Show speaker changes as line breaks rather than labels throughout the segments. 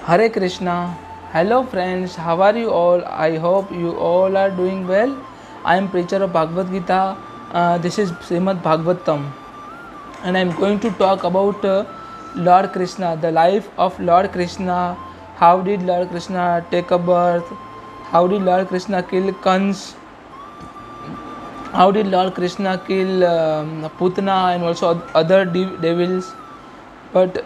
Hare Krishna. Hello friends, how are you all? I hope you all are doing well. I am preacher of Bhagavad Gita. This is Srimad Bhagavatam, and I am going to talk about Lord Krishna, the life of Lord Krishna. How did Lord Krishna take a birth? How did Lord Krishna kill Kans? How did Lord Krishna kill Putana and also other devils? But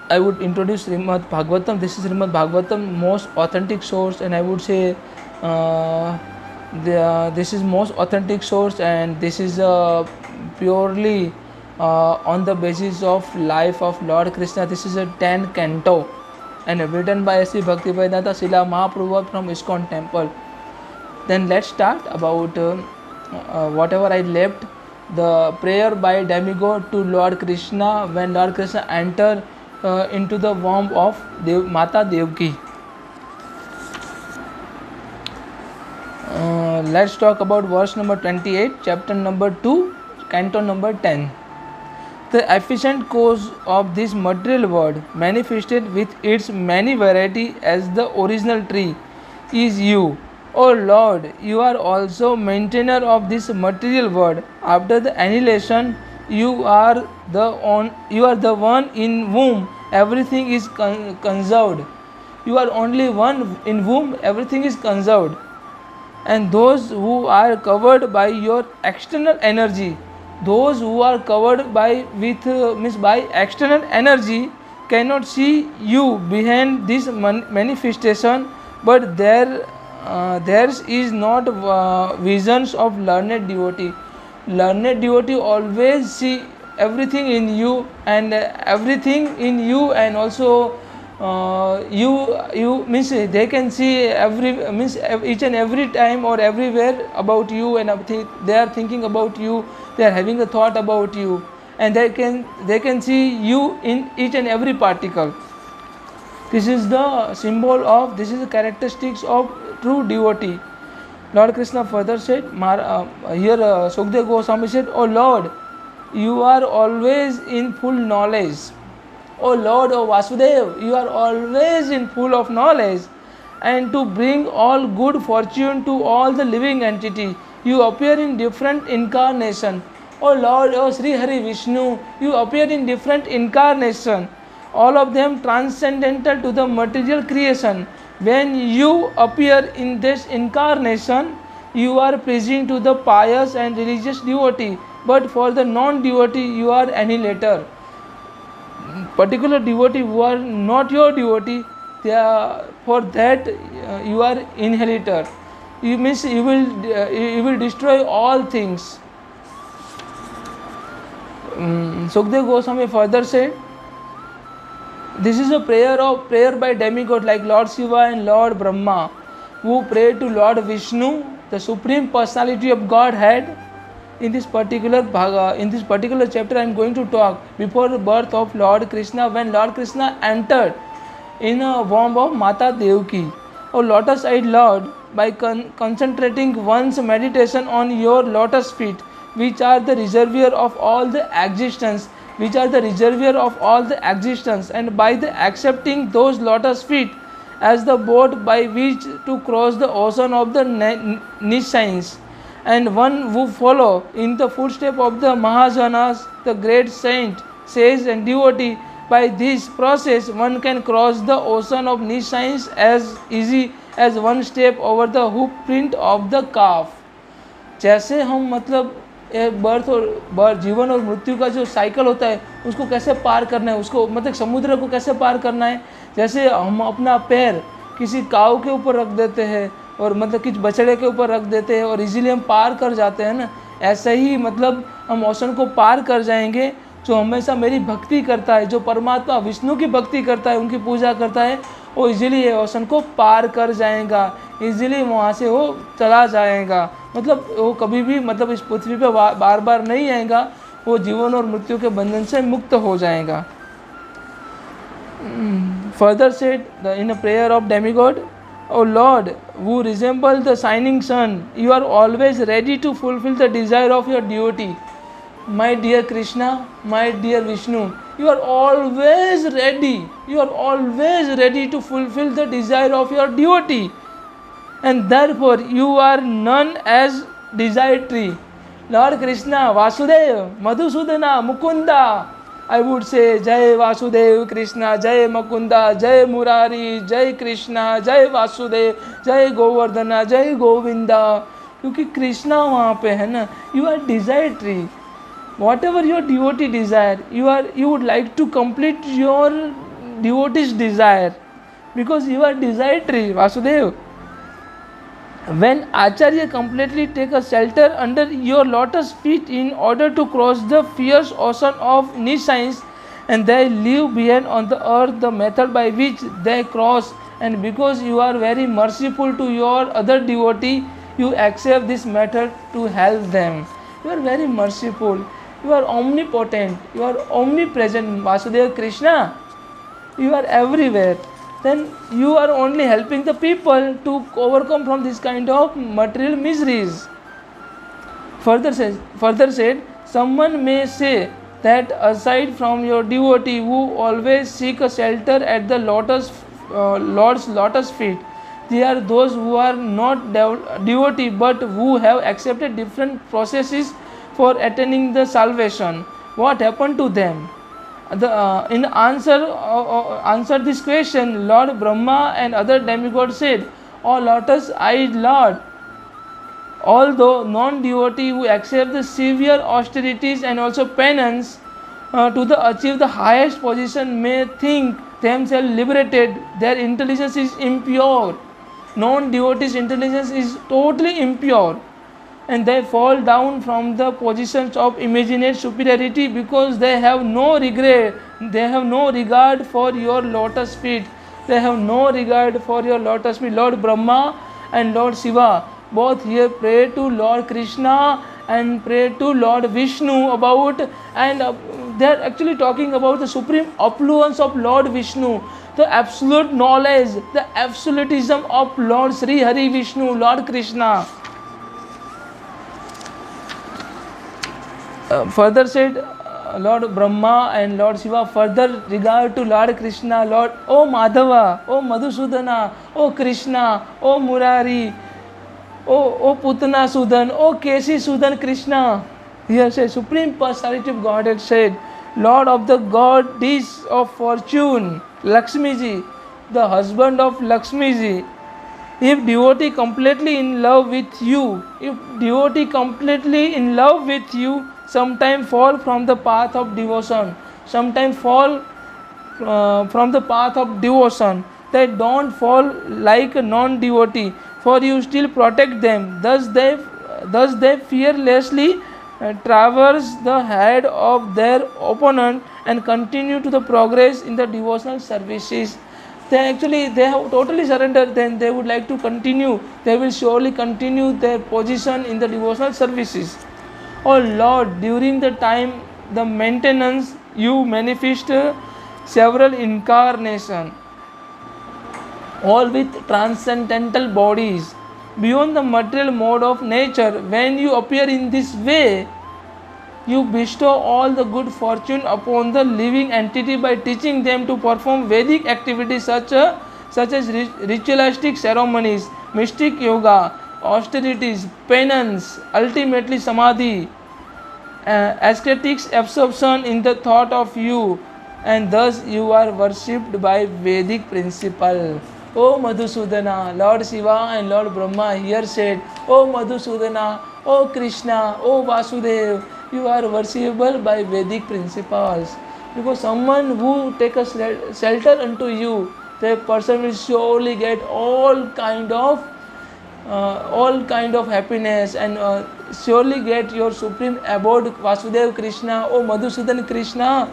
I would introduce Srimad Bhagavatam. This is Srimad Bhagavatam, most authentic source, and I would say this is most authentic source, and this is purely on the basis of life of Lord Krishna. This is a 10 canto and written by Sri Bhaktivedanta Srila Mahaprabhu from ISKCON temple. Then let's start about whatever I left. The prayer by demigod to Lord Krishna when Lord Krishna entered into the womb of Mata Devaki. Let's talk about verse number 28, chapter number 2, canto number 10. The efficient cause of this material world, manifested with its many variety as the original tree, is you. O Lord, you are also maintainer of this material world. After the annihilation, you are the one in whom everything is conserved. You are only one in whom everything is conserved. And those who are covered by your external energy, those who are covered by external energy cannot see you behind this manifestation, but theirs is not visions of learned devotee. Learned devotee always see everything in you, and everything in you, and also you means they can see each and every time or everywhere about you, and they are thinking about you, they are having a thought about you, and they can see you in each and every particle. This is the symbol of, this is the characteristics of true devotee. Lord Krishna further said, here Sukdev Goswami said, O Lord, you are always in full knowledge. O Lord, O Vasudev, you are always in full of knowledge, and to bring all good fortune to all the living entity, you appear in different incarnation. O Lord, O Sri Hari Vishnu, you appear in different incarnation, all of them transcendental to the material creation. When you appear in this incarnation, you are pleasing to the pious and religious devotee, but for the non-devotee you are annihilator. Particular devotee who are not your devotee, for that you are inheritor. You will destroy all things. Sukdev Goswami further said, this is a prayer by demigod like Lord Shiva and Lord Brahma, who pray to Lord Vishnu, the supreme personality of Godhead. In this particular chapter I am going to talk before the birth of Lord Krishna, when Lord Krishna entered in a womb of Mata Devaki. O lotus-eyed Lord, by concentrating one's meditation on your lotus feet, which are the reservoir of all the existence, and by the accepting those lotus feet as the boat by which to cross the ocean of the Nishains, and one who follow in the footsteps of the Mahajanas, the great saint, sage and devotee, by this process one can cross the ocean of Nishains as easy as one step over the hoof print of the calf. जैसे हम मतलब जीवन और मृत्यु का जो cycle होता है उसको कैसे पार करना है, उसको मतलब समुद्र को कैसे पार करना है, जैसे हम अपना पैर किसी काऊ के ऊपर रख देते हैं और मतलब किसी बछड़े के ऊपर रख देते हैं और इजीली हम पार कर जाते हैं ना, ऐसा ही मतलब हम ओशन को पार कर जाएंगे। जो हमेशा मेरी भक्ति करता है, जो परमात्मा विष्णु की भक्ति करता है, उनकी पूजा करता है, वो इजीली ये ओशन को पार कर जाएगा, इजीली वहाँ से वो चला जाएगा। मतलब वो कभी भी मतलब इस पृथ्वी पे बार बार नहीं आएगा, वो जीवन और मृत्यु के बंधन से मुक्त हो जाएगा। Further said in a prayer of demigod, O Lord, who resemble the shining sun, you are always ready to fulfill the desire of your devotee. My dear Krishna, my dear Vishnu, You are always ready. You are always ready to fulfill the desire of your devotee. And therefore you are known as desiratory. Lord Krishna, Vasudeva, Madhusudana, Mukunda. I would say Jai Vasudev Krishna, Jai Mukunda, Jai Murari, Jai Krishna, Jai Vasudev, Jai Govardhana, Jai Govinda. क्योंकि कृष्णा वहाँ पे है ना. You are desiratory. Whatever your devotee desire, you would like to complete your devotee's desire, because you are desiratory, Vasudev. When Acharya completely take a shelter under your lotus feet in order to cross the fierce ocean of nescience, and they leave behind on the earth the method by which they cross, and because you are very merciful to your other devotee, you accept this method to help them. You are very merciful. You are omnipotent. You are omnipresent, Vasudeva Krishna. You are everywhere. Then you are only helping the people to overcome from this kind of material miseries. Further said, someone may say that aside from your devotee who always seek a shelter at the Lord's lotus feet, there are those who are not devotee but who have accepted different processes for attaining the salvation. What happened to them? In answer this question, Lord Brahma and other demigods said, "O lotus-eyed Lord, although non-devotee who accept the severe austerities and also penance to achieve the highest position may think themselves liberated, their intelligence is impure. Non-devotees' intelligence is totally impure, and they fall down from the positions of imagined superiority because they have no regret, they have no regard for your lotus feet. They have no regard for your lotus feet. Lord Brahma and Lord Shiva both here pray to Lord Krishna and pray to Lord Vishnu about, and they are actually talking about the supreme affluence of Lord Vishnu, the absolute knowledge, the absolutism of Lord Sri Hari Vishnu, Lord Krishna. Further said, Lord Brahma and Lord Shiva further regard to Lord Krishna, Lord, O Madhava, O Madhusudana, O Krishna, O Murari, O Putana Sudan, O Kesi Sudan Krishna. Here says, Supreme Personality of Godhead said, Lord of the Goddess of Fortune, Lakshmi Ji, the husband of Lakshmi Ji. If devotee completely in love with you, sometimes fall from the path of devotion, they don't fall like a non-devotee, for you still protect them. Thus they fearlessly traverse the head of their opponent and continue to the progress in the devotional services. They have totally surrendered, then they would like to continue. They will surely continue their position in the devotional services. Oh Lord, during the time the maintenance you manifest several incarnations, all with transcendental bodies beyond the material mode of nature. When you appear in this way, you bestow all the good fortune upon the living entity by teaching them to perform Vedic activities such as ritualistic ceremonies, mystic yoga, austerities, penance, ultimately samadhi, ascetics, absorption in the thought of you, and thus you are worshipped by Vedic principle. O Madhusudana, Lord Shiva and Lord Brahma here said, O Madhusudana, O Krishna, O Vasudeva, you are worshipable by Vedic principles. Because someone who takes a shelter unto you, the person will surely get all kind of happiness and surely get your supreme abode, Vasudeva Krishna, O Madhusudan Krishna.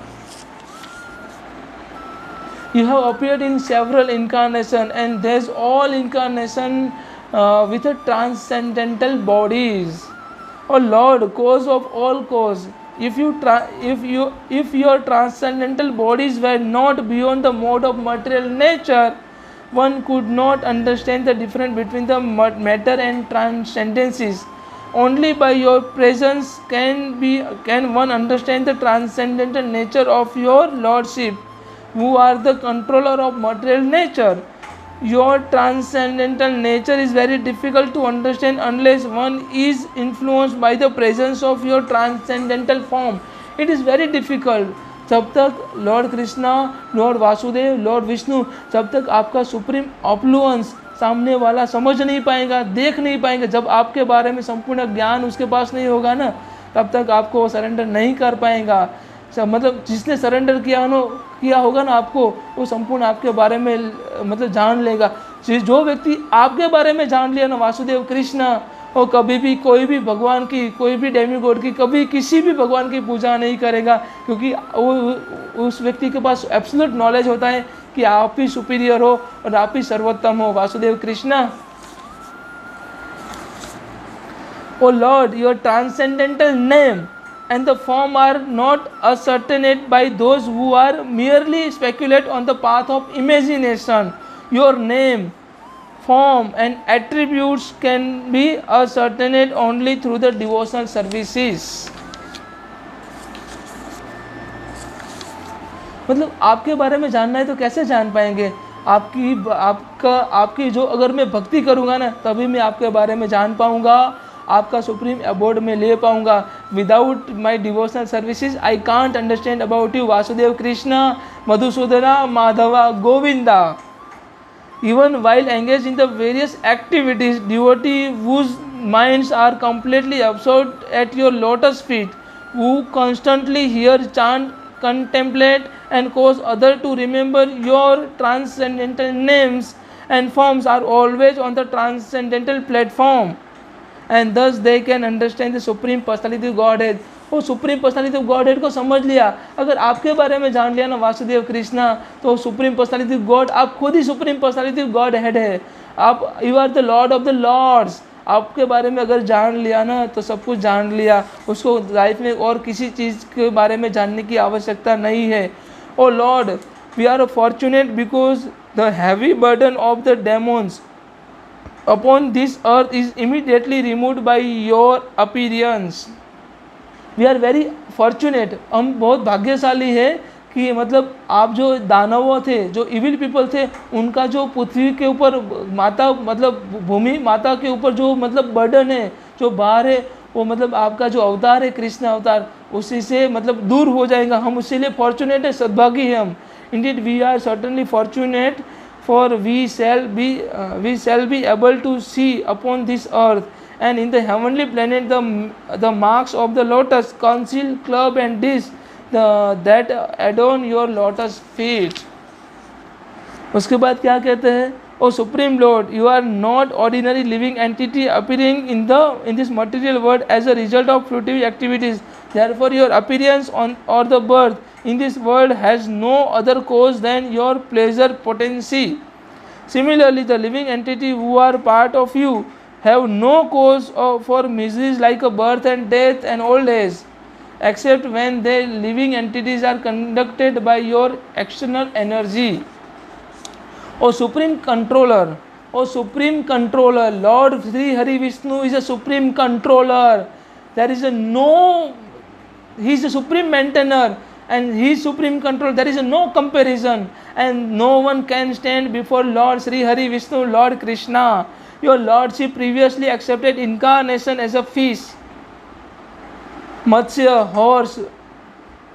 You have appeared in several incarnations, and there's all incarnation with a transcendental bodies. O Lord, cause of all cause, if your transcendental bodies were not beyond the mode of material nature, one could not understand the difference between the matter and transcendences. Only by your presence can one understand the transcendental nature of your lordship, who are the controller of material nature. Your transcendental nature is very difficult to understand unless one is influenced by the presence of your transcendental form. It is very difficult. जब तक Lord Krishna, Lord Vasudev, Lord Vishnu, जब तक आपका supreme ऑप्लुएंस सामने वाला समझ नहीं पाएगा, देख नहीं पाएंगे, जब आपके बारे में संपूर्ण ज्ञान उसके पास नहीं होगा ना, तब तक आपको वो सरेंडर नहीं कर पाएगा. मतलब जिसने सरेंडर किया होगा ना आपको, वो संपूर्ण आपके बारे में मतलब जान लेगा. जो व्यक्ति आपके बारे में जान लिया ना वासुदेव कृष्ण, वो कभी भी कोई भी भगवान की, कोई भी डेमीगॉड की, कभी किसी भी भगवान की पूजा नहीं करेगा, क्योंकि वो उस व्यक्ति के पास एब्सोल्यूट नॉलेज होता है कि आप ही सुपीरियर हो और आप ही सर्वोत्तम हो. Vasudev Krishna. O Lord, your transcendental name and the form are not ascertained by those who are merely speculate on the path of imagination. Your name, form and attributes can be ascertained only through the devotional services. मतलब आपके बारे में जानना है तो कैसे जान पाएंगे? आपकी जो अगर मैं भक्ति करूँगा ना, तभी मैं आपके बारे में जान पाऊँगा, आपका सुप्रीम अबोर्ड में ले पाऊँगा. Without my devotional services I can't understand about you Vasudev Krishna, Madhusudana, Madhava, Govinda. Even while engaged in the various activities, devotee whose minds are completely absorbed at your lotus feet, who constantly hear, chant, contemplate and cause others to remember your transcendental names and forms, are always on the transcendental platform, and thus they can understand the Supreme Personality of Godhead. वो supreme personality of God head को समझ लिया. अगर आपके बारे में जान लिया ना वासुदेव कृष्णा, तो सुप्रीम पर्सनालिटी ऑफ गॉड, आप खुद ही supreme personality of Godhead है. आप you are the Lord of the lords. आपके बारे में अगर जान लिया ना तो सब कुछ जान लिया. उसको लाइफ में और किसी चीज़ के बारे में जानने की आवश्यकता नहीं है. O Lord, we are fortunate because the heavy burden of the demons upon this earth is immediately removed by your appearance. We are very fortunate. हम बहुत भाग्यशाली है कि मतलब आप जो दानवों थे, जो इविल पीपल थे, उनका जो पृथ्वी के ऊपर माता, मतलब भूमि माता के ऊपर जो मतलब बर्डन है, जो भार है, वो मतलब आपका जो अवतार है कृष्ण अवतार, उसी से मतलब दूर हो जाएगा. हम उसी लिए फॉर्चुनेट है, सद्भागी है हम. Indeed we are certainly fortunate, for we shall be able to see upon this earth and in the heavenly planet the marks of the lotus, conceal, club and dish that adorn your lotus feet. उसके बाद क्या कहते हैं? O Supreme Lord, you are not ordinary living entity appearing in this material world as a result of fruitive activities. Therefore your appearance or the birth in this world has no other cause than your pleasure potency. Similarly, the living entity who are part of you have no cause for miseries like a birth and death and old age, except when the living entities are conducted by your external energy. O Supreme Controller, Lord Sri Hari Vishnu is a Supreme Controller. There is he is a Supreme Maintainer and he is Supreme Controller. There is no comparison, and no one can stand before Lord Sri Hari Vishnu, Lord Krishna. Your Lordship previously accepted incarnation as a fish, Matsya, horse,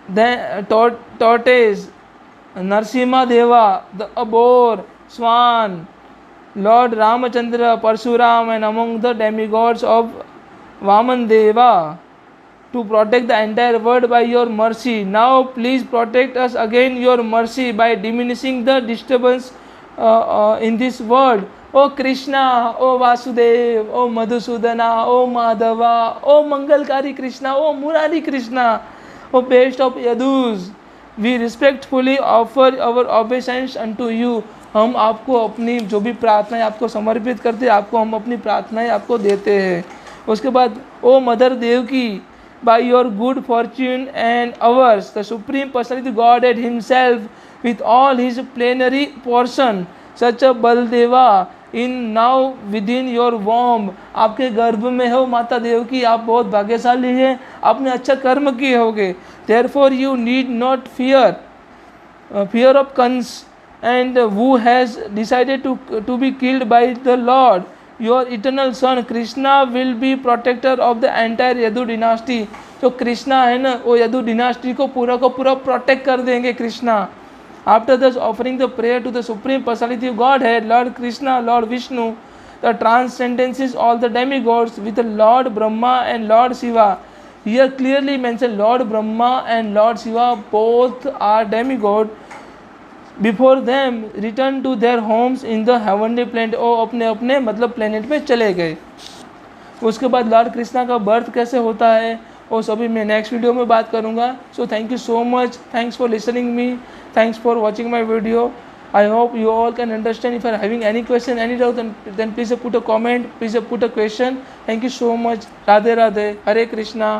then tortoise, Narsimha Deva, the boar, swan, Lord Ramachandra, Parsuram, and among the demigods of Vaman Deva, to protect the entire world by your mercy. Now please protect us again your mercy by diminishing the disturbance in this world. O Krishna, O Vasudev, O Madhusudana, O Madhava, O मंगलकारी Krishna, O Murari Krishna, O best of Yadus, we respectfully offer our obeisance unto you. हम आपको अपनी जो भी प्रार्थनाएं आपको समर्पित करते हैं, आपको हम अपनी प्रार्थनाएं आपको देते हैं. उसके बाद ओ mother Devaki, by your good fortune and ours the supreme personality Godhead himself with all his plenary portion, such a Baldeva in now with in your womb, आपके गर्भ में हो माता देव की, आप बहुत भाग्यशाली हैं, आपने अच्छा कर्म किए होगे. Therefore you need not fear of Kans and who has decided to be killed by the Lord. Your eternal son Krishna will be protector of the entire Yadu dynasty. जो कृष्णा है ना, वो यदु डिनास्टी को पूरा प्रोटेक्ट कर देंगे Krishna. After thus offering the prayer to the Supreme Personality of Godhead, Lord Krishna, Lord Vishnu, the transcendences all the demigods with the Lord Brahma and Lord Shiva. Here clearly mentioned Lord Brahma and Lord Shiva both are demigod. Before them return to their homes in the heavenly planet. वो अपने अपने मतलब planet में चले गए. उसके बाद Lord Krishna का बर्थ कैसे होता है वो सभी मैं नेक्स्ट वीडियो में बात करूँगा. So thank you so much. Thanks for listening me. Thanks for watching my video. I hope you all can understand. If you are having any question, any doubt, then please put a comment. Please put a question. Thank you so much. Radhe Radhe. Hare Krishna.